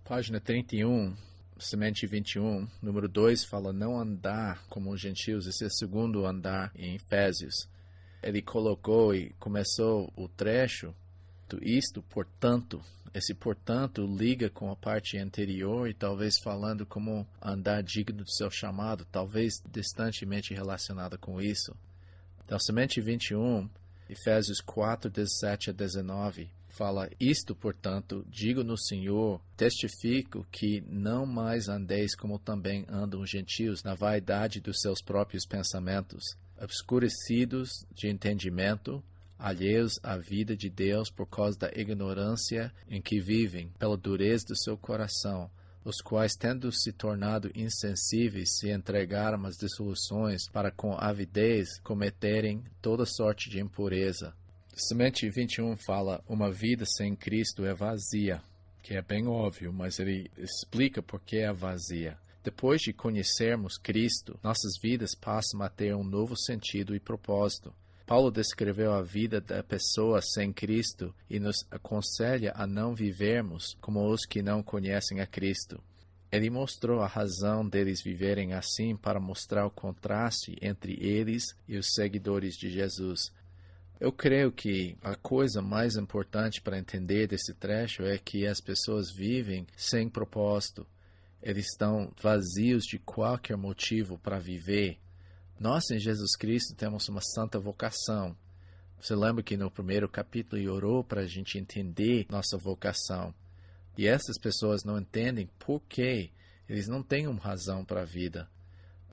Página 31, semente 21, número 2 fala não andar como os gentios. Esse é o segundo andar em Efésios. Ele colocou e começou o trecho, isto, portanto. Esse portanto liga com a parte anterior e talvez falando como andar digno do seu chamado, talvez distantemente relacionada com isso. Então, semente 21, Efésios 4, 17 a 19, fala, isto, portanto, digo no Senhor, testifico que não mais andeis como também andam os gentios, na vaidade dos seus próprios pensamentos, obscurecidos de entendimento, alheios à vida de Deus por causa da ignorância em que vivem, pela dureza do seu coração, os quais, tendo se tornado insensíveis, se entregaram às dissoluções para com avidez cometerem toda sorte de impureza. Semente 21 fala, uma vida sem Cristo é vazia, que é bem óbvio, mas ele explica por que é vazia. Depois de conhecermos Cristo, nossas vidas passam a ter um novo sentido e propósito. Paulo descreveu a vida da pessoa sem Cristo e nos aconselha a não vivermos como os que não conhecem a Cristo. Ele mostrou a razão deles viverem assim para mostrar o contraste entre eles e os seguidores de Jesus. Eu creio que a coisa mais importante para entender desse trecho é que as pessoas vivem sem propósito. Eles estão vazios de qualquer motivo para viver. Nós, em Jesus Cristo, temos uma santa vocação. Você lembra que no primeiro capítulo ele orou para a gente entender nossa vocação. E essas pessoas não entendem por quê. Eles não têm uma razão para a vida.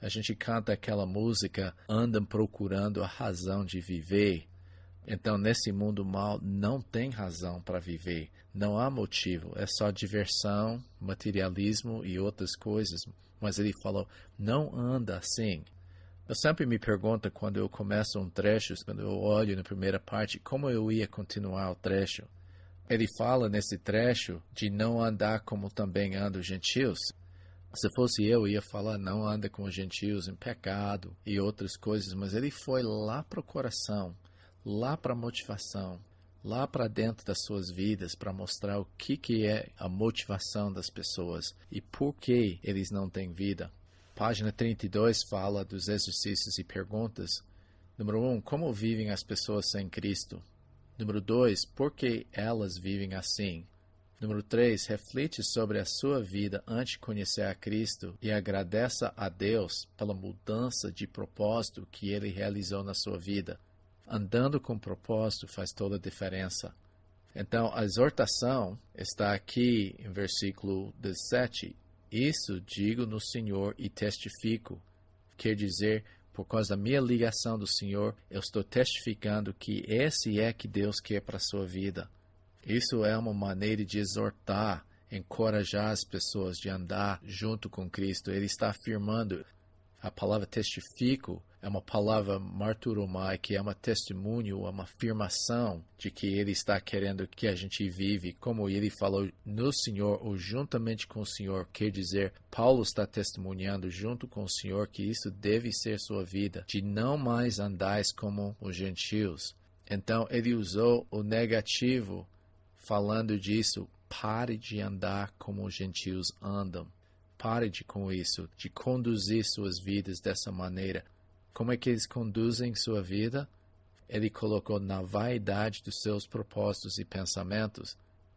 A gente canta aquela música, andam procurando a razão de viver. Então, nesse mundo mal, não tem razão para viver. Não há motivo. É só diversão, materialismo e outras coisas. Mas ele falou, não anda assim. Eu sempre me pergunto quando eu começo um trecho, quando eu olho na primeira parte, como eu ia continuar o trecho. Ele fala nesse trecho de não andar como também andam os gentios. Se fosse eu ia falar não anda com os gentios em pecado e outras coisas, mas ele foi lá para o coração, lá para a motivação, lá para dentro das suas vidas para mostrar o que é a motivação das pessoas e por que eles não têm vida. Página 32 fala dos exercícios e perguntas. Número 1, como vivem as pessoas sem Cristo? Número 2, por que elas vivem assim? Número 3, reflete sobre a sua vida antes de conhecer a Cristo e agradeça a Deus pela mudança de propósito que Ele realizou na sua vida. Andando com propósito faz toda a diferença. Então, a exortação está aqui em versículo 17. Isso digo no Senhor e testifico. Quer dizer, por causa da minha ligação do Senhor, eu estou testificando que esse é que Deus quer para a sua vida. Isso é uma maneira de exortar, encorajar as pessoas de andar junto com Cristo. Ele está afirmando. A palavra testifico é uma palavra marturomai, que é um testemunho, uma afirmação de que Ele está querendo que a gente vive, como Ele falou no Senhor ou juntamente com o Senhor. Quer dizer, Paulo está testemunhando junto com o Senhor que isso deve ser sua vida, de não mais andais como os gentios. Então, ele usou o negativo falando disso, pare de andar como os gentios andam. Pare com isso, de conduzir suas vidas dessa maneira. Como é que eles conduzem sua vida? Ele colocou na vaidade dos seus propósitos e pensamentos.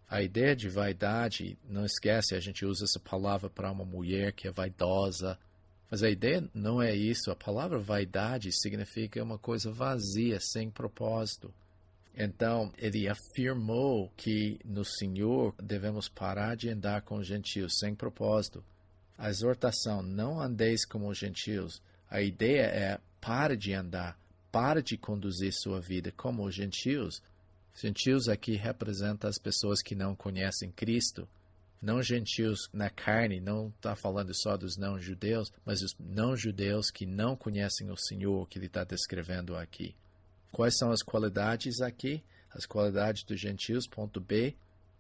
A ideia de vaidade, não esquece, a gente usa essa palavra para uma mulher que é vaidosa. Mas a ideia não é isso. A palavra vaidade significa uma coisa vazia, sem propósito. Então, ele afirmou que no Senhor devemos parar de andar com os gentios sem propósito. A exortação, não andeis como os gentios. A ideia é, pare de andar, pare de conduzir sua vida como os gentios. Gentios aqui representam as pessoas que não conhecem Cristo. Não gentios na carne, não está falando só dos não-judeus, mas os não-judeus que não conhecem o Senhor, que ele está descrevendo aqui. Quais são as qualidades aqui? As qualidades dos gentios, ponto B.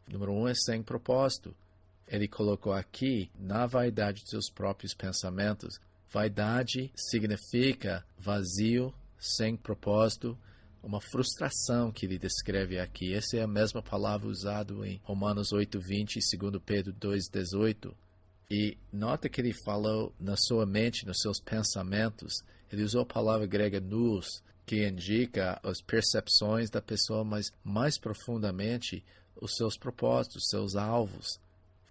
Número 1 é sem propósito. Ele colocou aqui, na vaidade de seus próprios pensamentos. Vaidade significa vazio, sem propósito, uma frustração que ele descreve aqui. Essa é a mesma palavra usada em Romanos 8:20 e 2 Pedro 2:18. E nota que ele falou na sua mente, nos seus pensamentos. Ele usou a palavra grega nous, que indica as percepções da pessoa, mas mais profundamente os seus propósitos, seus alvos.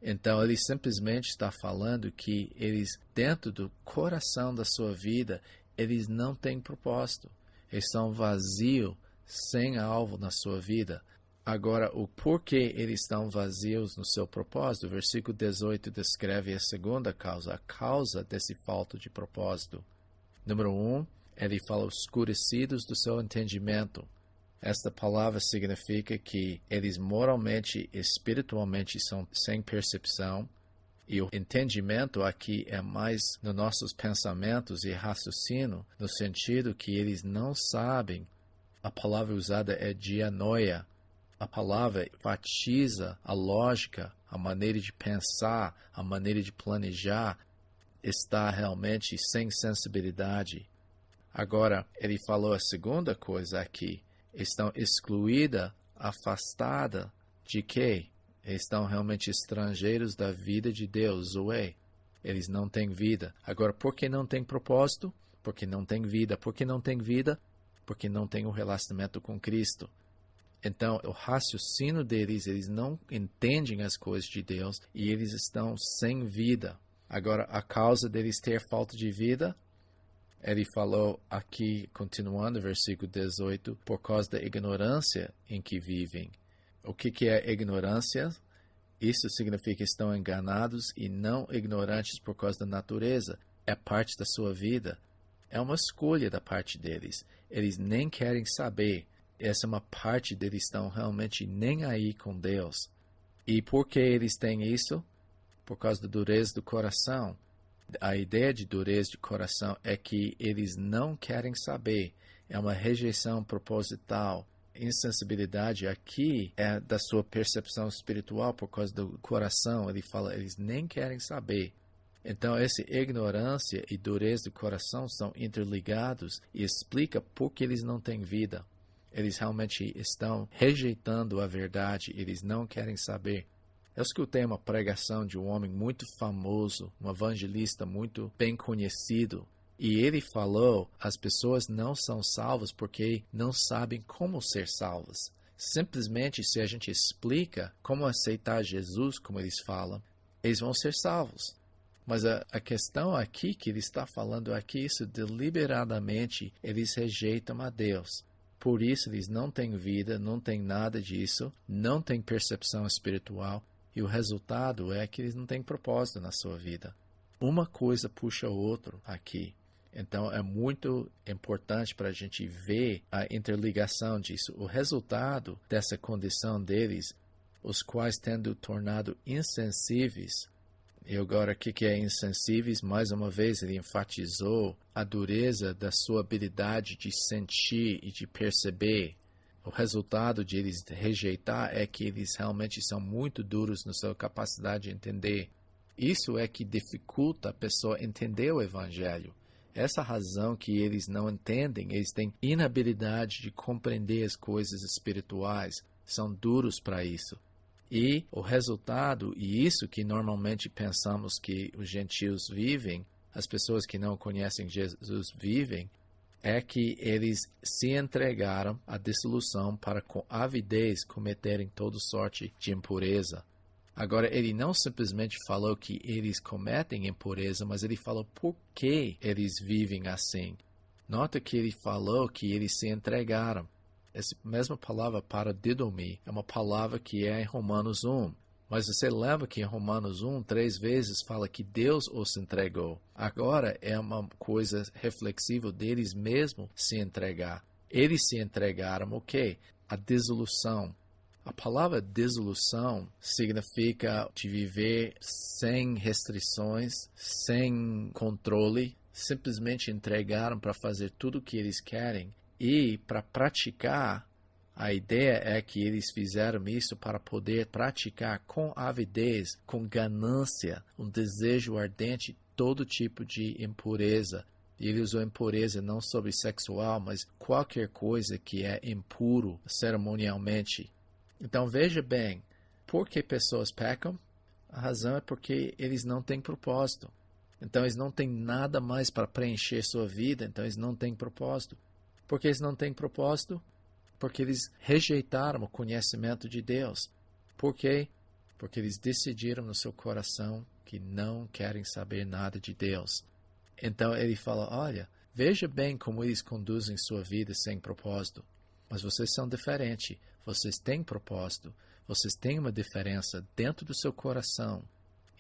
Então ele simplesmente está falando que eles, dentro do coração da sua vida, eles não têm propósito. Eles estão vazios, sem alvo na sua vida. Agora, o porquê eles estão vazios no seu propósito, o versículo 18 descreve a segunda causa, a causa desse falta de propósito. Número 1, ele fala escurecidos do seu entendimento. Esta palavra significa que eles moralmente e espiritualmente são sem percepção, e o entendimento aqui é mais nos nossos pensamentos e raciocínio, no sentido que eles não sabem. A palavra usada é dianoia. A palavra enfatiza a lógica, a maneira de pensar, a maneira de planejar, está realmente sem sensibilidade. Agora, ele falou a segunda coisa aqui. Estão excluída, afastada de quê? Estão realmente estrangeiros da vida de Deus, zoe. Eles não têm vida. Agora, por que não tem propósito? Porque não tem vida. Por que não tem vida? Porque não tem um relacionamento com Cristo. Então, o raciocínio deles, eles não entendem as coisas de Deus e eles estão sem vida. Agora, a causa deles ter falta de vida, ele falou aqui, continuando, versículo 18, por causa da ignorância em que vivem. O que é ignorância? Isso significa que estão enganados e não ignorantes por causa da natureza. É parte da sua vida. É uma escolha da parte deles. Eles nem querem saber. Essa é uma parte deles estão realmente nem aí com Deus. E por que eles têm isso? Por causa da dureza do coração. A ideia de dureza de coração é que eles não querem saber. É uma rejeição proposital. Insensibilidade aqui é da sua percepção espiritual por causa do coração. Ele fala, eles nem querem saber. Então, essa ignorância e dureza do coração são interligados e explica por que eles não têm vida. Eles realmente estão rejeitando a verdade, eles não querem saber. Eu escutei uma pregação de um homem muito famoso, um evangelista muito bem conhecido, e ele falou, as pessoas não são salvas porque não sabem como ser salvas. Simplesmente, se a gente explica como aceitar Jesus, como eles falam, eles vão ser salvos. Mas a questão aqui, que ele está falando aqui, isso deliberadamente, eles rejeitam a Deus. Por isso, eles não têm vida, não têm nada disso, não têm percepção espiritual, e o resultado é que eles não têm propósito na sua vida. Uma coisa puxa o outro aqui. Então, é muito importante para a gente ver a interligação disso. O resultado dessa condição deles, os quais tendo tornado insensíveis. E agora, o que é insensíveis? Mais uma vez, ele enfatizou a dureza da sua habilidade de sentir e de perceber. O resultado de eles rejeitar é que eles realmente são muito duros na sua capacidade de entender. Isso é que dificulta a pessoa entender o Evangelho. Essa razão que eles não entendem, eles têm inabilidade de compreender as coisas espirituais, são duros para isso. E o resultado, e isso que normalmente pensamos que os gentios vivem, as pessoas que não conhecem Jesus vivem, é que eles se entregaram à dissolução para com avidez cometerem toda sorte de impureza. Agora, ele não simplesmente falou que eles cometem impureza, mas ele falou por que eles vivem assim. Nota que ele falou que eles se entregaram. Essa mesma palavra para didomi é uma palavra que é em Romanos 1. Mas você lembra que em Romanos 1, 3 vezes fala que Deus os entregou. Agora é uma coisa reflexiva deles mesmos se entregar. Eles se entregaram o quê? A dissolução. A palavra dissolução significa de viver sem restrições, sem controle. Simplesmente entregaram para fazer tudo o que eles querem. E para praticar, a ideia é que eles fizeram isso para poder praticar com avidez, com ganância, um desejo ardente, todo tipo de impureza, E ele usou impureza não sobre sexual, mas qualquer coisa que é impuro cerimonialmente. Então veja bem, por que pessoas pecam? A razão é porque eles não têm propósito. Então eles não têm nada mais para preencher sua vida, então eles não têm propósito. Por que eles não têm propósito? Porque eles rejeitaram o conhecimento de Deus. Por quê? Porque eles decidiram no seu coração que não querem saber nada de Deus. Então ele fala, olha, veja bem como eles conduzem sua vida sem propósito. Mas vocês são diferentes, vocês têm propósito, vocês têm uma diferença dentro do seu coração.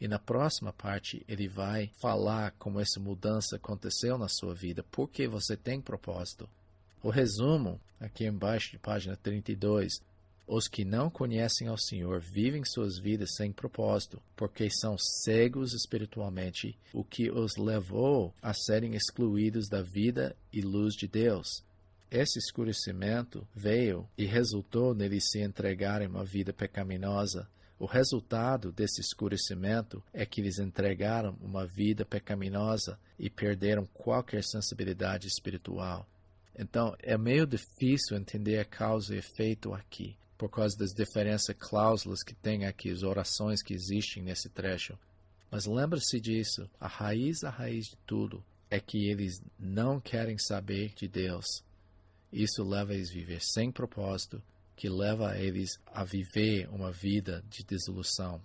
E na próxima parte ele vai falar como essa mudança aconteceu na sua vida, porque você tem propósito. O resumo, aqui embaixo de página 32, os que não conhecem ao Senhor vivem suas vidas sem propósito, porque são cegos espiritualmente, o que os levou a serem excluídos da vida e luz de Deus. Esse escurecimento veio e resultou neles se entregarem uma vida pecaminosa. O resultado desse escurecimento é que eles entregaram uma vida pecaminosa e perderam qualquer sensibilidade espiritual. Então, é meio difícil entender a causa e efeito aqui, por causa das diferentes cláusulas que tem aqui, as orações que existem nesse trecho. Mas lembre-se disso, a raiz de tudo é que eles não querem saber de Deus. Isso leva eles a viver sem propósito, que leva eles a viver uma vida de desilusão.